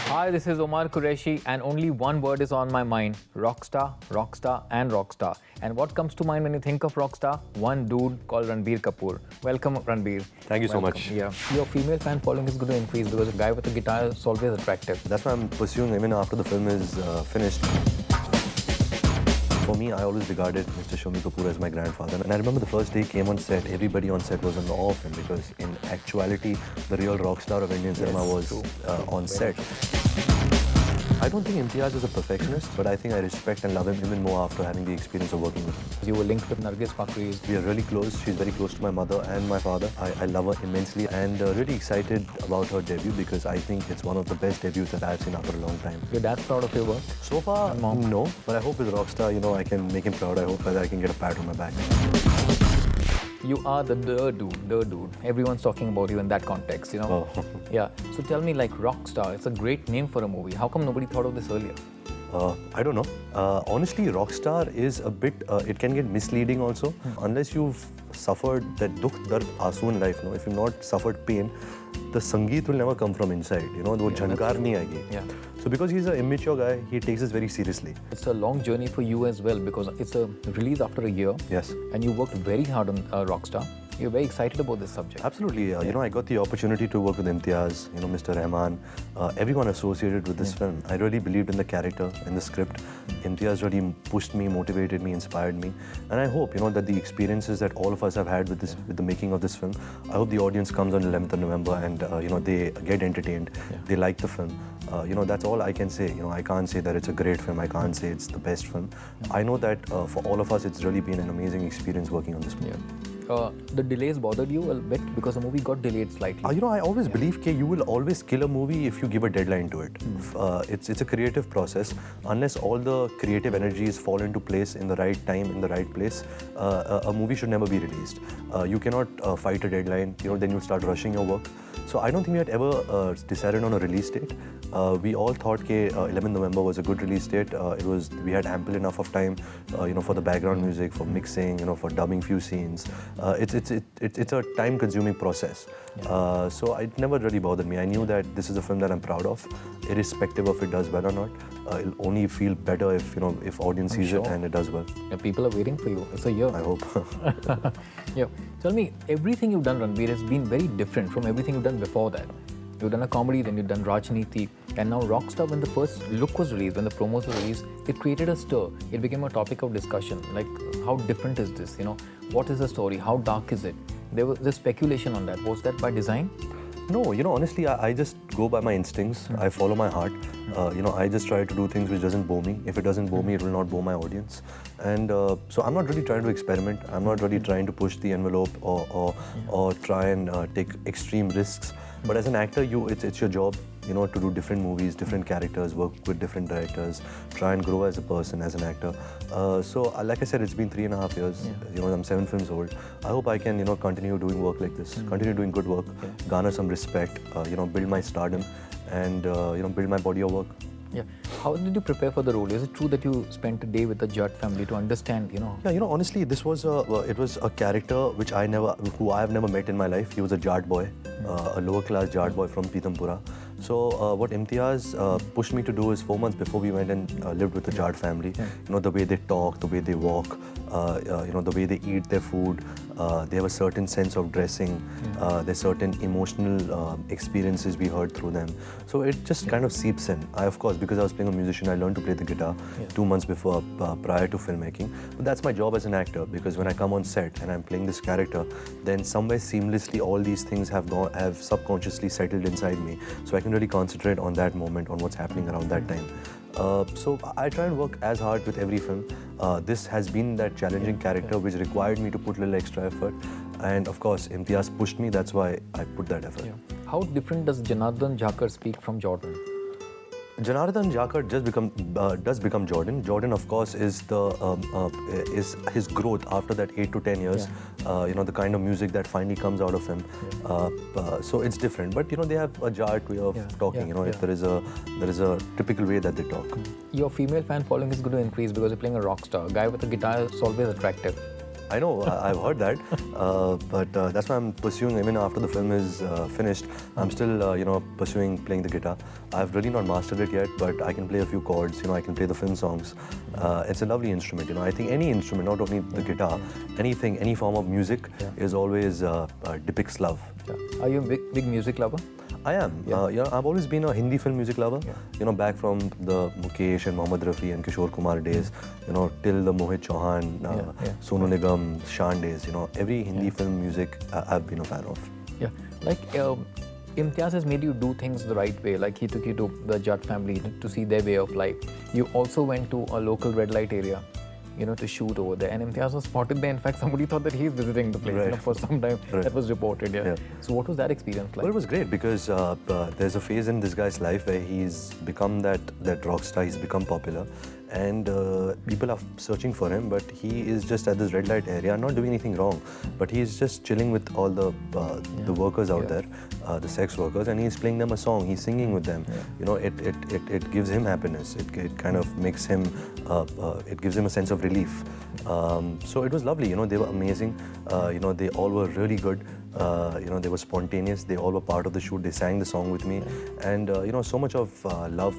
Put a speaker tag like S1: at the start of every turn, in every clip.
S1: Hi, this is Omar Qureshi, and only one word is on my mind: rockstar, rockstar, and rockstar. And what comes to mind when you think of rockstar? One dude called Ranbir Kapoor. Welcome, Ranbir.
S2: Thank you so
S1: Welcome.
S2: much.
S1: Yeah, your female fan following is going to increase because a guy with a guitar is always attractive.
S2: That's why I'm pursuing even after the film is finished. For me, I always regarded Mr. Shomi Kapoor as my grandfather. And I remember the first day he came on set, everybody on set was in awe of him because in actuality, the real rock star of Indian cinema was on set. I don't think Imtiaz is a perfectionist, but I think I respect and love him even more after having the experience of working with him.
S1: You were linked with Nargis Fakri.
S2: We are really close. She's very close to my mother and my father. I love her immensely and really excited about her debut because I think it's one of the best debuts that I've seen after a long time.
S1: Your dad's proud of your work?
S2: So far, no. But I hope with Rockstar, I can make him proud. I hope that I can get a pat on my back.
S1: You are the dude. Everyone's talking about you in that context,
S2: Oh.
S1: Yeah. So tell me, like Rockstar, it's a great name for a movie. How come nobody thought of this earlier?
S2: I don't know. Honestly, Rockstar is a bit, it can get misleading also. Unless you've suffered that dukh, dard, aasu in life, if you've not suffered pain, the sangeet will never come from inside. The jhankar nahi aayegi.
S1: Yeah.
S2: So because he's an immature guy, he takes this very seriously.
S1: It's a long journey for you as well because it's a release after a year.
S2: Yes.
S1: And you worked very hard on Rockstar. You're very excited about this subject.
S2: Absolutely. I got the opportunity to work with Imtiaz, Mr. Rahman, everyone associated with this film. I really believed in the character, in the script. Imtiaz really pushed me, motivated me, inspired me. And I hope, that the experiences that all of us have had with this, with the making of this film, I hope the audience comes on 11th of November and, they get entertained. They like the film. That's all I can say. I can't say that it's a great film. I can't say it's the best film. I know that for all of us, it's really been an amazing experience working on this movie.
S1: The delays bothered you a bit because the movie got delayed slightly.
S2: I always believe that you will always kill a movie if you give a deadline to it. It's a creative process. Unless all the creative energies fall into place in the right time, in the right place, a movie should never be released. You cannot fight a deadline, then you start rushing your work. So I don't think we had ever decided on a release date. We all thought that 11th November was a good release date. We had ample enough of time, for the background music, for mixing, for dubbing few scenes. It's a time-consuming process. So it never really bothered me. I knew that this is a film that I'm proud of, irrespective of it does well or not. It'll only feel better if audience sees it and it does well.
S1: Yeah, people are waiting for you. It's a year.
S2: I hope.
S1: Yeah. Tell me, everything you've done, Ranbir, has been very different from everything you've done before that. You've done a comedy, then you've done Rajniti, and now Rockstar, when the first look was released, when the promos were released, it created a stir. It became a topic of discussion. Like, how different is this? What is the story? How dark is it? There was this speculation on that. Was that by design?
S2: No, honestly, I just go by my instincts. I follow my heart. I just try to do things which doesn't bore me. If it doesn't bore me, it will not bore my audience. And so I'm not really trying to experiment. I'm not really trying to push the envelope or try and take extreme risks. But as an actor, it's your job, to do different movies, different characters, work with different directors, try and grow as a person, as an actor. So, like I said, it's been 3.5 years. I'm 7 films old. I hope I can, continue doing work like this, continue doing good work, garner some respect, build my stardom, and build my body of work.
S1: Yeah. How did you prepare for the role? Is it true that you spent a day with the Jat family to understand,
S2: Yeah, honestly, this was it was a character who I have never met in my life. He was a Jat boy, a lower class Jat boy from Pitampura. So what Imtiaz pushed me to do is 4 months before we went and lived with the Jat family. The way they talk, the way they walk, the way they eat their food. They have a certain sense of dressing. There's certain emotional experiences we heard through them. So it just kind of seeps in. Of course, because I was playing a musician, I learned to play the guitar 2 months before, prior to filmmaking. But that's my job as an actor, because when I come on set and I'm playing this character, then somewhere seamlessly all these things have subconsciously settled inside me. So I can really concentrate on that moment, on what's happening around that time. So I try and work as hard with every film. This has been that challenging character which required me to put a little extra effort. And of course, Imtiaz pushed me, that's why I put that effort.
S1: How different does Janardhan Jakar speak from Jordan?
S2: Janardhan Jakar does become Jordan. Jordan, of course, is his growth after that 8 to 10 years. The kind of music that finally comes out of him. So it's different. But they have a Jat way of talking. If there is a typical way that they talk.
S1: Your female fan following is going to increase because you're playing a rock star. A guy with a guitar is always attractive.
S2: I know, I've heard that, but that's why I'm pursuing. Even after the film is finished, I'm still, pursuing playing the guitar. I've really not mastered it yet, but I can play a few chords. I can play the film songs. It's a lovely instrument. I think any instrument, not only the guitar, anything, any form of music, is always depicts love.
S1: Yeah. Are you a big music lover?
S2: I am. I've always been a Hindi film music lover. Back from the Mukesh and Mohammad Rafi and Kishore Kumar days, till the Mohit Chauhan, Sonu Nigam, Shan days. Every Hindi film music I've been a fan of.
S1: Yeah, like Imtiaz has made you do things the right way. Like he took you to the Jatt family to see their way of life. You also went to a local red light area, to shoot over there. And Imtiaz was spotted there. In fact, somebody thought that he's visiting the place for some time. That was reported, So what was that experience like?
S2: Well, it was great because there's a phase in this guy's life where he's become that rock star, he's become popular. And people are searching for him, but he is just at this red light area, not doing anything wrong. But he's just chilling with all the workers out there, the sex workers, and he's playing them a song. He's singing with them. It gives him happiness. It kind of makes him. It gives him a sense of relief. So it was lovely. They were amazing. They all were really good. They were spontaneous. They all were part of the shoot. They sang the song with me, and so much of love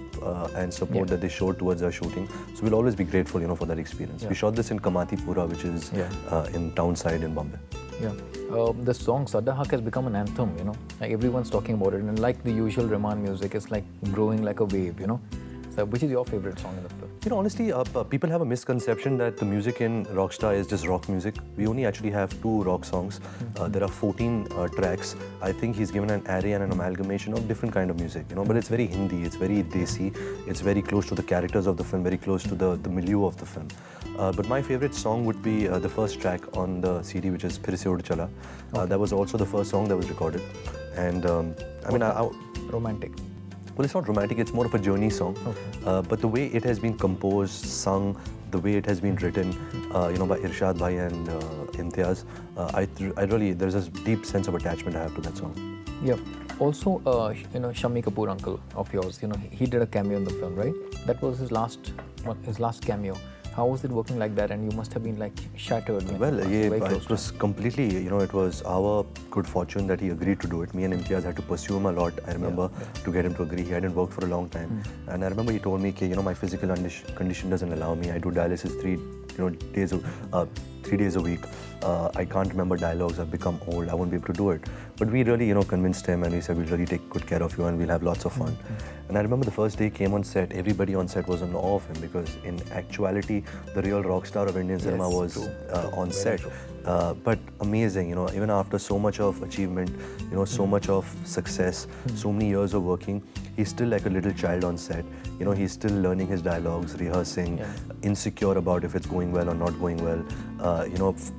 S2: and support that they showed towards our shooting. So we'll always be grateful, for that experience. We shot this in Kamatipura, which is in townside in Bombay.
S1: Yeah, the song Sadda Haq has become an anthem. Like everyone's talking about it, and like the usual Rahman music, it's like growing like a wave. So, which is your favorite song in the film?
S2: Honestly, people have a misconception that the music in Rockstar is just rock music. We only actually have 2 rock songs. There are 14 tracks. I think he's given an array and an amalgamation of different kind of music, But it's very Hindi, it's very desi, it's very close to the characters of the film, very close to the milieu of the film. But my favorite song would be the first track on the CD, which is Phir Se Ud Chala. That was also the first song that was recorded. And
S1: romantic.
S2: Well, it's not romantic, it's more of a journey song. But the way it has been composed, sung, the way it has been written, by Irshad Bhai and Imtiaz, I really, there's a deep sense of attachment I have to that song.
S1: Yeah. Also, Shammi Kapoor uncle of yours, he did a cameo in the film, right? That was his last cameo. How was it working like that? And you must have been like shattered.
S2: Well, it was completely, it was our good fortune that he agreed to do it. Me and Imtiaz had to pursue him a lot. I remember to get him to agree. He hadn't worked for a long time. And I remember he told me, my physical condition doesn't allow me. I do dialysis 3 days a week. I can't remember dialogues. I've become old. I won't be able to do it. But we really, convinced him, and we said, we'll really take good care of you and we'll have lots of fun. And I remember the first day he came on set, everybody on set was in awe of him because in actuality, the real rock star of Indian cinema was on set. But amazing, even after so much of achievement, so much of success, so many years of working, he's still like a little child on set. He's still learning his dialogues, rehearsing, insecure about if it's going well or not going well.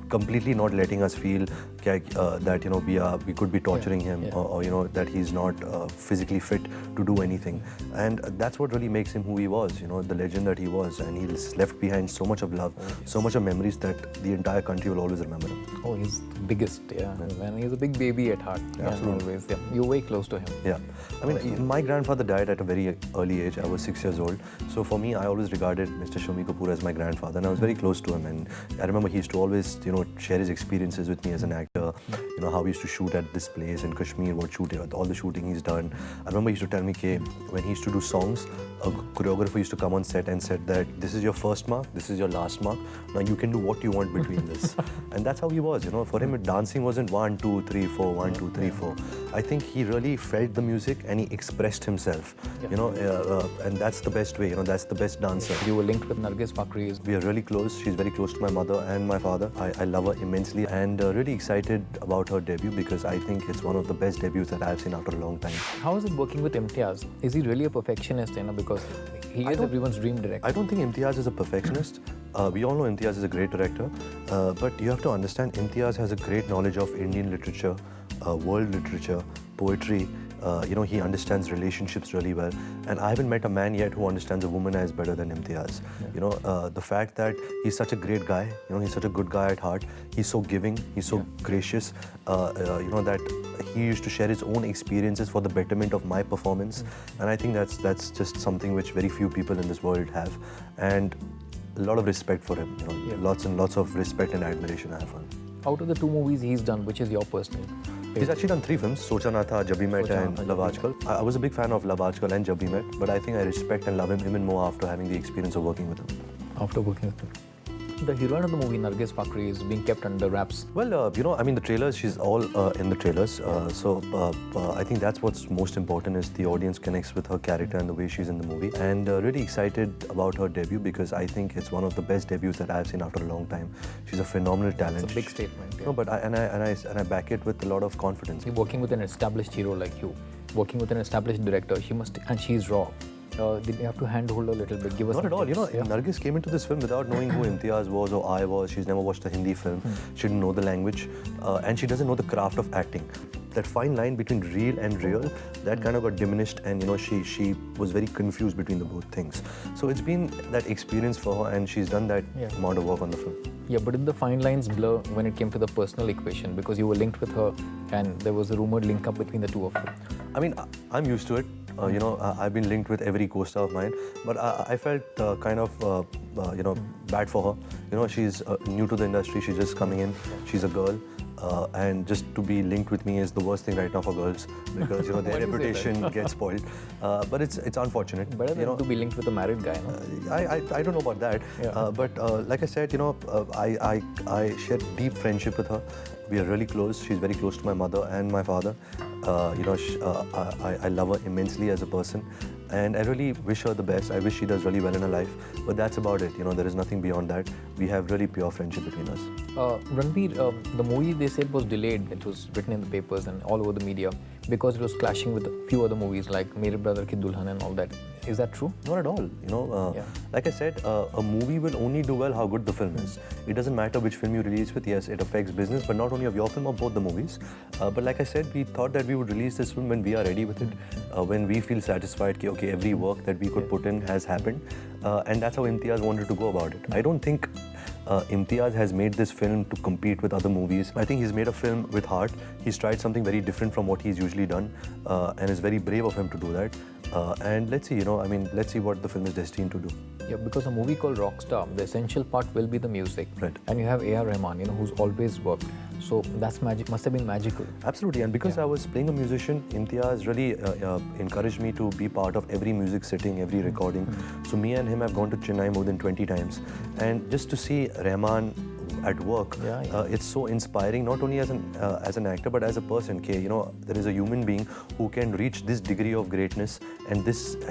S2: Completely not letting us feel that we could be torturing him or that he's not physically fit to do anything. And that's what really makes him who he was, the legend that he was. And he's left behind so much of love, so much of memories that the entire country will always remember him.
S1: Oh, he's the biggest, and he's a big baby at heart.
S2: Absolutely.
S1: Always, You're way close to him.
S2: Yeah. I mean, my grandfather died at a very early age. I was 6 years old. So for me, I always regarded Mr. Shammi Kapoor as my grandfather, and I was very close to him. And I remember he used to always, share his experiences with me as an actor. How we used to shoot at this place in Kashmir, all the shooting he's done. I remember he used to tell me, when he used to do songs, a choreographer used to come on set and said that this is your first mark, this is your last mark. Now you can do what you want between this. And that's how he was, For him, dancing wasn't 1, 2, 3, 4, 1, 2, 3, 4. I think he really felt the music and he expressed himself, and that's the best way, that's the best dancer.
S1: You were linked with Nargis Bakri.
S2: We are really close. She's very close to my mother and my father. I love her immensely and really excited about her debut because I think it's one of the best debuts that I've seen after a long time.
S1: How is it working with Imtiaz? Is he really a perfectionist, because he is everyone's dream director?
S2: I don't think Imtiaz is a perfectionist. We all know Imtiaz is a great director, but you have to understand Imtiaz has a great knowledge of Indian literature, world literature, poetry. He understands relationships really well. And I haven't met a man yet who understands a woman as better than Imtiaz. The fact that he's such a great guy, he's such a good guy at heart. He's so giving, he's so gracious, that he used to share his own experiences for the betterment of my performance. And I think that's just something which very few people in this world have. And a lot of respect for him. Lots and lots of respect and admiration I have for him.
S1: Out of the 2 movies he's done, which is your personal favorite?
S2: He's actually done 3 films: Socha Na Tha, Jab We Met,
S1: Socha Na
S2: and
S1: Tha,
S2: Love
S1: Jab We
S2: Aajkal. I was a big fan of Love Aajkal and Jab We Met, but I think I respect and love him even more after having the experience of working with him.
S1: After working with him. The heroine of the movie, Nargis Fakri, is being kept under wraps.
S2: Well, I mean, the trailers, she's all in the trailers. So I think that's what's most important is the audience connects with her character and the way she's in the movie. And really excited about her debut because I think it's one of the best debuts that I've seen after a long time. She's a phenomenal talent.
S1: It's a big statement. Yeah.
S2: No, but I back it with a lot of confidence.
S1: Working with an established hero like you, working with an established director, and she's raw. Did you have to handhold her a little bit? Give us
S2: Not
S1: some
S2: at all.
S1: tips.
S2: Nargis came into this film without knowing who Imtiaz was or I was. She's never watched a Hindi film. She didn't know the language. And she doesn't know the craft of acting. That fine line between real and real, that kind of got diminished, and she was very confused between the both things. So it's been that experience for her, and she's done that amount of work on the film.
S1: Yeah, but did the fine lines blur when it came to the personal equation? Because you were linked with her and there was a rumored link up between the 2 of you.
S2: I mean, I'm used to it. I've been linked with every co-star of mine, but I felt kind of, bad for her. She's new to the industry. She's just coming in. She's a girl. And just to be linked with me is the worst thing right now for girls because their reputation gets spoiled. But it's unfortunate.
S1: Better than to be linked with a married guy, no?
S2: I don't know about that.
S1: Yeah.
S2: But like I said, I share deep friendship with her. We are really close. She's very close to my mother and my father. I love her immensely as a person. And I really wish her the best. I wish she does really well in her life. But that's about it. There is nothing beyond that. We have really pure friendship between us.
S1: Ranbir, the movie they said was delayed. It was written in the papers and all over the media because it was clashing with a few other movies like Mere Brother Ki Dulhan and all that. Is that true?
S2: Not at all. Like I said, a movie will only do well how good the film is. It doesn't matter which film you release with. Yes, it affects business, but not only of your film or both the movies. But like I said, we thought that we would release this film when we are ready with it, when we feel satisfied. Okay, every work that we could put in has happened, and that's how Imtiaz wanted to go about it. I don't think Imtiaz has made this film to compete with other movies. I think he's made a film with heart. He's tried something very different from what he's usually done, and it's very brave of him to do that. And let's see, let's see what the film is destined to do.
S1: Yeah, because a movie called Rockstar, the essential part will be the music.
S2: Right.
S1: And you have A.R. Rahman, who's always worked. So that's magic. Must have been magical.
S2: Absolutely. And because I was playing a musician, Imtiaz really encouraged me to be part of every music sitting, every recording. So me and him have gone to Chennai more than 20 times. And just to see Rahman at work, it's so inspiring, not only as an actor, but as a person. There is a human being who can reach this degree of greatness and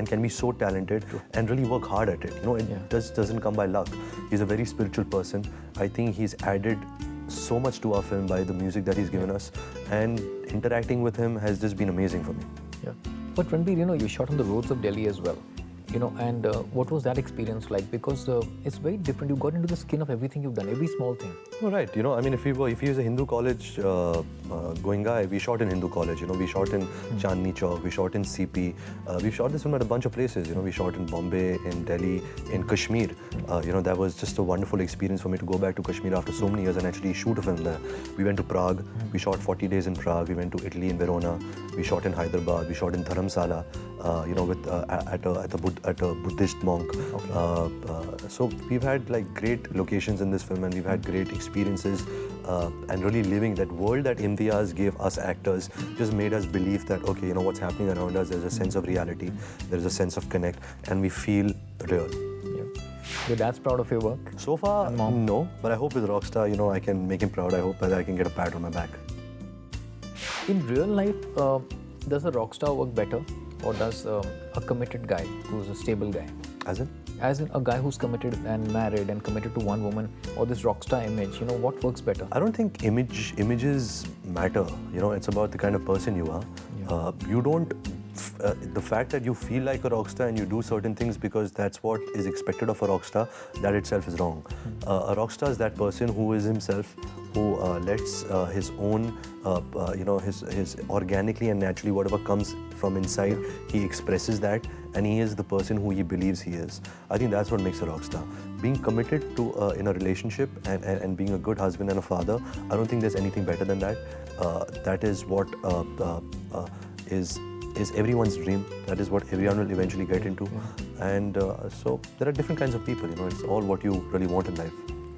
S2: can be so talented and really work hard at it. It doesn't come by luck. He's a very spiritual person. I think he's added so much to our film by the music that he's given us, and interacting with him has just been amazing for me.
S1: Yeah. But Ranbir, you shot on the roads of Delhi as well. And what was that experience like? Because it's very different. You got into the skin of everything you've done, every small thing.
S2: Oh, right. If he was a Hindu college going guy, we shot in Hindu college. We shot in Chandni Chowk, we shot in CP. We shot this film at a bunch of places. We shot in Bombay, in Delhi, in Kashmir. That was just a wonderful experience for me to go back to Kashmir after so many years and actually shoot a film there. We went to Prague. We shot 40 days in Prague. We went to Italy in Verona. We shot in Hyderabad. We shot in Dharamsala. At a Buddhist monk. So we've had great locations in this film, and we've had great experiences, and really living that world that Imtiaz gave us actors just made us believe that what's happening around us, there's a sense of reality, there's a sense of connect, and we feel real.
S1: Yeah. Your dad's proud of your work?
S2: So far, no, but I hope with Rockstar, I can make him proud. I hope that I can get a pat on my back.
S1: In real life, does a rock star work better, or does a committed guy who's a stable guy?
S2: As in?
S1: As in a guy who's committed and married and committed to one woman, or this rock star image, what works better?
S2: I don't think images matter. It's about the kind of person you are. Yeah. You don't... the fact that you feel like a rock star and you do certain things because that's what is expected of a rock star, that itself is wrong. A rock star is that person who is himself, who lets his own, his organically and naturally whatever comes from inside, he expresses that, and he is the person who he believes he is. I think that's what makes a rock star. Being committed to in a relationship and being a good husband and a father, I don't think there's anything better than that. That is what is is everyone's dream. That is what everyone will eventually get into. And so there are different kinds of people, you know, it's all what you really want in life.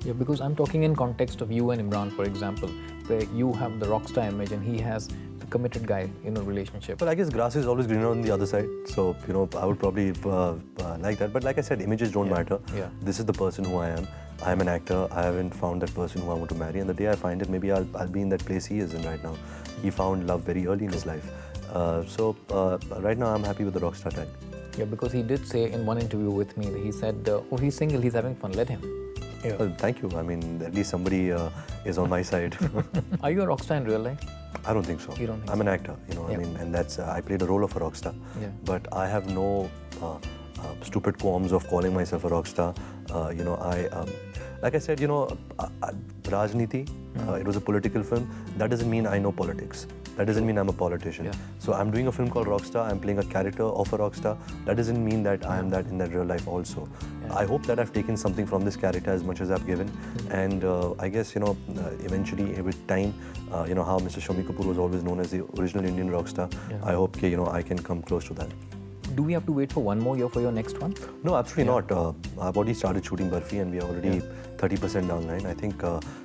S1: Yeah, because I'm talking in context of you and Imran, for example, where you have the rock star image and he has the committed guy, you know, relationship.
S2: Well, I guess grass is always greener on the other side. So, you know, I would probably like that. But like I said, images don't matter.
S1: Yeah.
S2: This is the person who I am. I am an actor. I haven't found that person who I want to marry. And the day I find it, maybe I'll be in that place he is in right now. He found love very early in his life. So right now I'm happy with the rock star tag.
S1: Yeah, because he did say in one interview with me that he said, oh, he's single, he's having fun, let him. Yeah.
S2: Well, thank you. I mean, at least somebody is on my side.
S1: Are you a rock star in real life?
S2: I don't think so.
S1: You don't think
S2: I'm an actor, you know. I mean, and that's I played a role of a rock star.
S1: Yeah.
S2: But I have no stupid qualms of calling myself a rock star. You know, like I said, you know, Rajniti. It was a political film. That doesn't mean I know politics. That doesn't mean I'm a politician.
S1: Yeah.
S2: So I'm doing a film called Rockstar. I'm playing a character of a rockstar. That doesn't mean that I am that in that real life also. Yeah. I hope that I've taken something from this character as much as I've given. And I guess, you know, eventually with time, you know, how Mr. Ranbir Kapoor was always known as the original Indian rockstar. Yeah. I hope, you know, I can come close to that.
S1: Do we have to wait for one more year for your next one?
S2: No, absolutely not. I've already started shooting Barfi and we are already 30% down the line. I think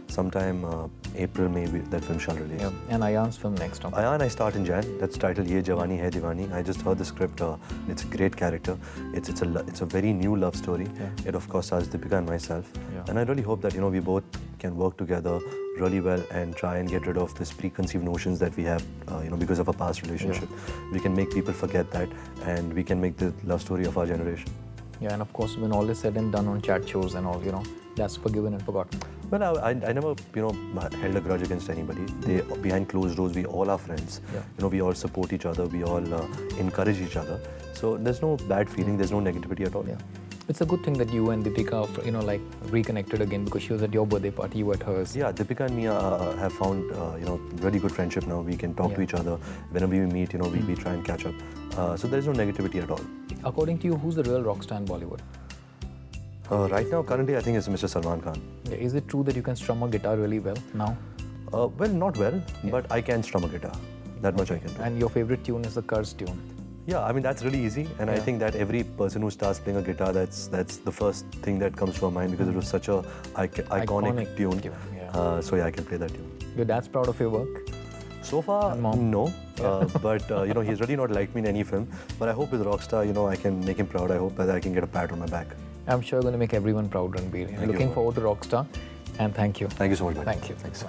S2: sometime April, maybe that film shall release.
S1: Yeah. And Ayan's film next time.
S2: Ayan, I start in Jan. That's titled Ye Jawani Hai Diwani. I just heard the script. It's a great character. It's a very new love story. Yeah. It of course stars Deepika and myself. Yeah. And I really hope that, you know, we both can work together really well and try and get rid of this preconceived notions that we have, you know, because of a past relationship. Yeah. We can make people forget that, and we can make the love story of our generation.
S1: Yeah, and of course, when all is said and done on chat shows and all, you know, that's forgiven and forgotten.
S2: Well, I never, you know, held a grudge against anybody. Behind closed doors, we all are friends. Yeah. You know, we all support each other. We all encourage each other. So there's no bad feeling. There's no negativity at all.
S1: Yeah. It's a good thing that you and Deepika, you know, like reconnected again, because she was at your birthday party, you were at hers. Yeah,
S2: Deepika and me have found, you know, really good friendship now. We can talk to each other. Whenever we meet, you know, we try and catch up. So there's no negativity at all.
S1: According to you, who's the real rock star in Bollywood?
S2: Right now, currently, I think it's Mr. Salman Khan.
S1: Yeah, is it true that you can strum a guitar really well now?
S2: Well, not well, but I can strum a guitar. That much I can do.
S1: And your favorite tune is the Curse tune?
S2: Yeah, I mean, that's really easy. And I think that every person who starts playing a guitar, that's the first thing that comes to our mind, because it was such a iconic tune. Yeah. So yeah, I can play that tune.
S1: Your dad's proud of your work?
S2: So far, no. But you know, he's really not liked me in any film. But I hope with Rockstar, you know, I can make him proud. I hope that I can get a pat on my back.
S1: I'm sure you're going to make everyone proud, Ranbir. Looking forward to Rockstar. And thank you.
S2: Thank you so much, man.
S1: Thank you. Thanks.